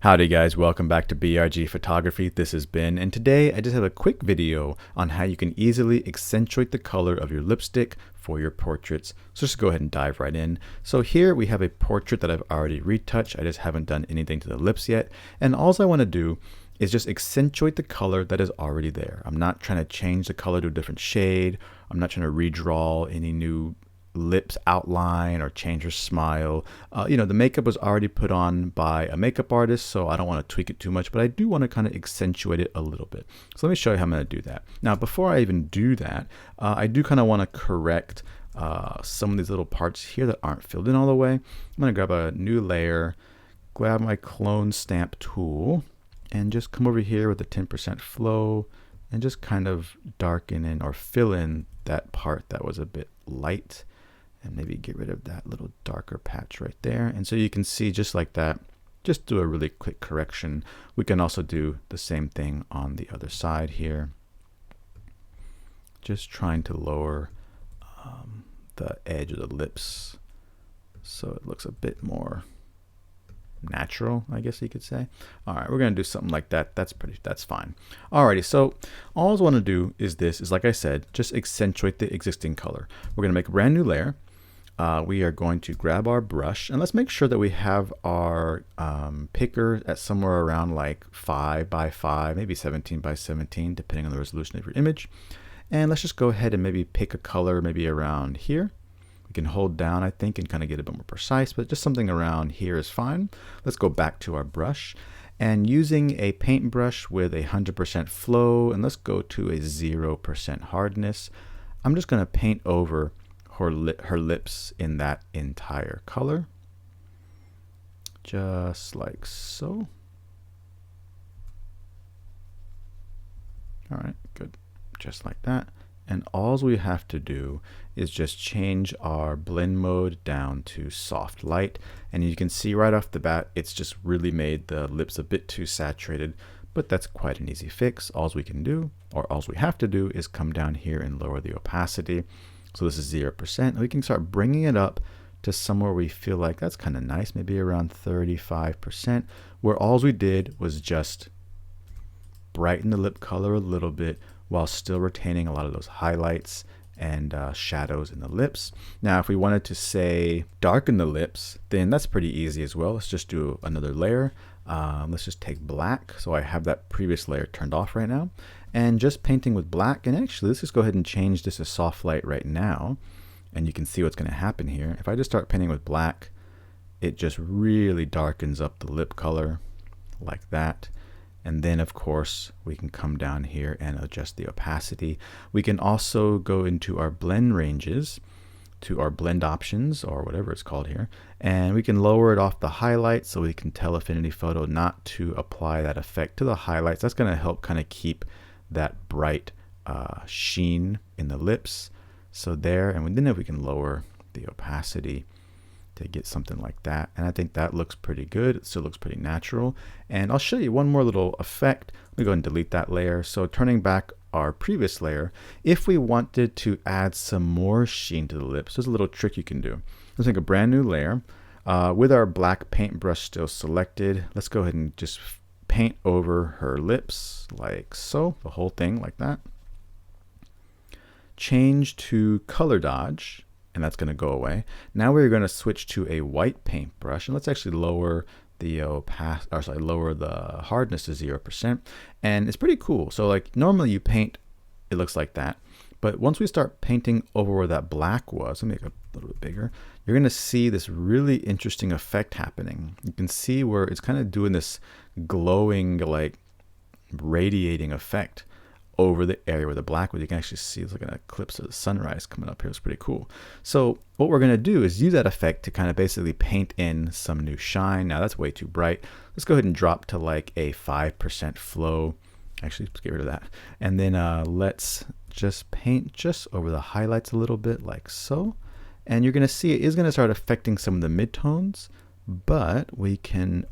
Howdy guys, welcome back to BRG Photography. This is Ben, and today I just have a quick video on how you can easily accentuate the color of your lipstick for your portraits. So just go ahead and dive right in. So here we have a portrait that I've already retouched. I just haven't done anything to the lips yet. And all I want to do is just accentuate the color that is already there. I'm not trying to change the color to a different shade. I'm not trying to redraw any new lips outline or change her smile. The makeup was already put on by a makeup artist, so I don't want to tweak it too much, but I do want to kind of accentuate it a little bit. So let me show you how I'm going to do that. Now, before I even do that, I do kind of want to correct some of these little parts here that aren't filled in all the way. I'm going to grab a new layer, grab my clone stamp tool, and just come over here with the 10% flow and just kind of darken in or fill in that part that was a bit light. And maybe get rid of that little darker patch right there. And so you can see just like that, just do a really quick correction. We can also do the same thing on the other side here. Just trying to lower the edge of the lips so it looks a bit more natural, I guess you could say. All right, we're gonna do something like that. That's fine. Alrighty, so all I want to do is like I said, just accentuate the existing color. We're gonna make a brand new layer. We are going to grab our brush, and let's make sure that we have our picker at somewhere around like 5 by 5, maybe 17 by 17, depending on the resolution of your image. And let's just go ahead and maybe pick a color maybe around here. We can hold down, I think, and kind of get a bit more precise, but just something around here is fine. Let's go back to our brush, and using a paintbrush with 100% flow, and let's go to a 0% hardness, I'm just going to paint over her lips in that entire color, just like so. All right, good, just like that. And all we have to do is just change our blend mode down to soft light, and you can see right off the bat it's just really made the lips a bit too saturated, but that's quite an easy fix. All we can do, or all we have to do, is come down here and lower the opacity. So this is 0%. We can start bringing it up to somewhere we feel like that's kind of nice, maybe around 35%, where all we did was just brighten the lip color a little bit while still retaining a lot of those highlights and shadows in the lips. Now, if we wanted to say darken the lips, then that's pretty easy as well. Let's just do another layer. Let's just take black. So I have that previous layer turned off right now, and just painting with black. And actually, let's just go ahead and change this to soft light right now, and you can see what's going to happen here. If I just start painting with black, it just really darkens up the lip color like that. And then of course we can come down here and adjust the opacity. We can also go into our blend ranges, to our blend options, or whatever it's called here, and we can lower it off the highlights so we can tell Affinity Photo not to apply that effect to the highlights. That's going to help kind of keep that bright sheen in the lips. So there, and then if we can lower the opacity to get something like that, and I think that looks pretty good. It still looks pretty natural. And I'll show you one more little effect. Let me go ahead and delete that layer. So turning back our previous layer, if we wanted to add some more sheen to the lips, there's a little trick you can do. Let's make a brand new layer with our black paintbrush still selected. Let's go ahead and just paint over her lips like so, the whole thing like that. Change to color dodge, and that's going to go away. Now we're going to switch to a white paintbrush, and let's actually lower the lower the hardness to 0%, and it's pretty cool. So like normally you paint, it looks like that, but once we start painting over where that black was, let me make it a little bit bigger, you're going to see this really interesting effect happening. You can see where it's kind of doing this glowing, like radiating effect over the area where the black was. You can actually see it's like an eclipse of the sunrise coming up here. It's pretty cool. So what we're going to do is use that effect to kind of basically paint in some new shine. Now that's way too bright. Let's go ahead and drop to like a 5% flow. Actually, let's get rid of that. And then let's just paint just over the highlights a little bit like so. And you're going to see it is going to start affecting some of the midtones, but we can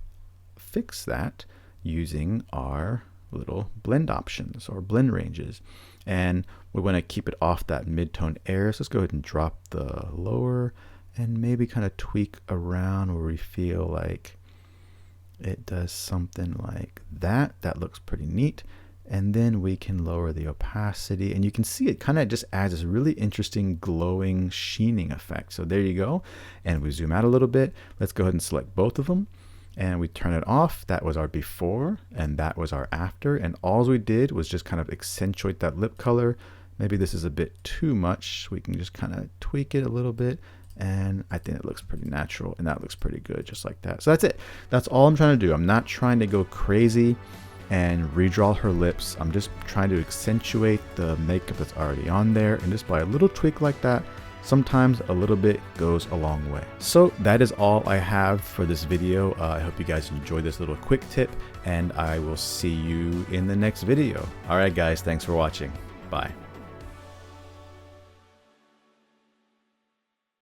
fix that using our little blend options or blend ranges, and we want to keep it off that mid-tone area. So let's go ahead and drop the lower and maybe kind of tweak around where we feel like it does something like that. That looks pretty neat. And then we can lower the opacity, and you can see it kind of just adds this really interesting glowing sheening effect. So there you go. And we zoom out a little bit. Let's go ahead and select both of them, and we turn it off. That was our before, and that was our after. And all we did was just kind of accentuate that lip color. Maybe this is a bit too much. We can just kind of tweak it a little bit. And I think it looks pretty natural, and that looks pretty good, just like that. So that's it. That's all I'm trying to do. I'm not trying to go crazy and redraw her lips. I'm just trying to accentuate the makeup that's already on there, and just by a little tweak like that, sometimes a little bit goes a long way. So that is all I have for this video. I hope you guys enjoyed this little quick tip, and I will see you in the next video. All right, guys, thanks for watching. Bye.